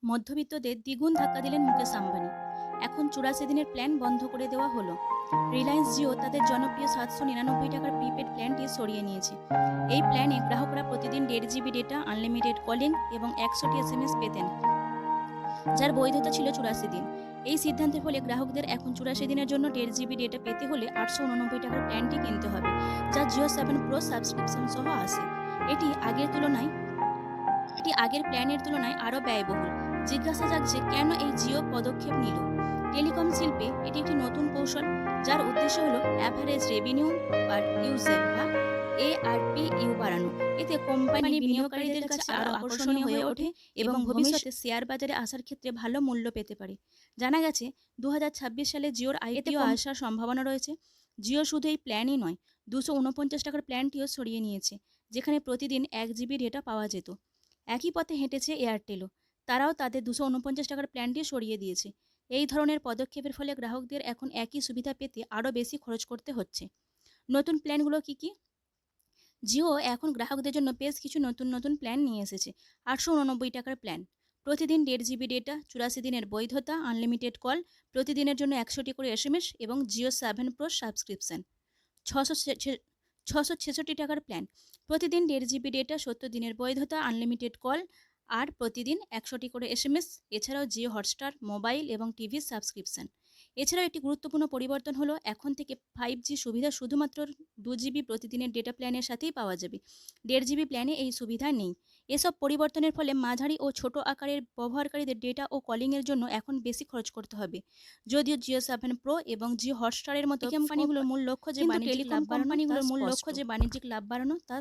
মধ্যবিত্তদের দ্বিগুণ ধাক্কা দিলেন মুকেশ আম্বানি। এখন 84 দিনের প্ল্যান বন্ধ করে দেওয়া হলো। রিলায়েন্স জিও তাদের জনপ্রিয় 799 টাকার প্রিপেড প্ল্যানটি সরিয়ে নিয়েছে। এই প্ল্যানে গ্রাহকরা প্রতিদিন 1.5 জিবি ডেটা, আনলিমিটেড কলিং এবং 100টি এসএমএস পেতেন, যার বৈধতা ছিল 84 দিন। এই সিদ্ধান্তের ফলে গ্রাহকদের এখন 84 দিনের জন্য 1.5 জিবি ডেটা পেতে হলে 889 টাকার প্ল্যানটি কিনতে হবে, যা জিও 7 প্রো সাবস্ক্রিপশন সহ আসে। এটি আগের তুলনায় এটি আগের প্ল্যানের তুলনায় আরও ব্যয়বহুল। জিজ্ঞাসা জাগছে কেন এই জিও পদক্ষেপ নিল। টেলিকম শিল্পে এটি একটি নতুন কৌশল, যার উদ্দেশ্য হলো অ্যাভারেজ রেভিনিউ পার ইউজার বা ARPU বাড়ানো। এতে কোম্পানি বিনিয়োগকারীদের কাছে আরও আকর্ষণীয় হয়ে ওঠে এবং ভবিষ্যতে শেয়ার বাজারে আসার ক্ষেত্রে ভালো মূল্য পেতে পারে। জানা গেছে 2026 সালে জিওর IPO আসার সম্ভাবনা রয়েছে। জিও শুধু এই প্ল্যানই নয়, 249 টাকার প্ল্যানটিও সরিয়ে নিয়েছে, যেখানে প্রতিদিন 1 জিবি ডেটা পাওয়া যেত। একই পথে হেঁটেছে এয়ারটেলও। তারাও তাদের 249 টাকার প্ল্যানটি সরিয়ে দিয়েছে। এই ধরনের পদক্ষেপের ফলে গ্রাহকদের এখন একই সুবিধা পেতে আরও বেশি খরচ করতে হচ্ছে। নতুন প্ল্যানগুলো কি কি? জিও এখন গ্রাহকদের জন্য বেশ কিছু নতুন প্ল্যান নিয়ে এসেছে। 889 টাকার প্ল্যান, প্রতিদিন 1.5 জিবি ডেটা, 84 দিনের বৈধতা, আনলিমিটেড কল, প্রতিদিনের জন্য 100টি করে এসএমএস এবং জিও 7 প্রো সাবস্ক্রিপশন। 666 টাকার প্ল্যান, প্রতিদিন 1.5 জিবি ডেটা, 70 দিনের বৈধতা, আনলিমিটেড কল আর প্রতিদিন 100টি করে এসএমএস। এছাড়াও জিও হটস্টার, মোবাইল এবং টিভি সাবস্ক্রিপশন। এছাড়াও একটি গুরুত্বপূর্ণ পরিবর্তন হলো এখন থেকে 5G সুবিধা শুধুমাত্র 2 জিবি প্রতিদিনের ডেটা প্ল্যানের সাথেই পাওয়া যাবে। 1.5 জিবি প্ল্যানে এই সুবিধা নেই। এসব পরিবর্তনের ফলে মাঝারি ও ছোট আকারের ব্যবহারকারীদের ডেটা ও কলিংয়ের জন্য এখন বেশি খরচ করতে হবে। যদিও জিও 7 প্রো এবং জিও হটস্টারের মতো কোম্পানিগুলোর মূল লক্ষ্য যে বাণিজ্যিক লাভ বাড়ানো তা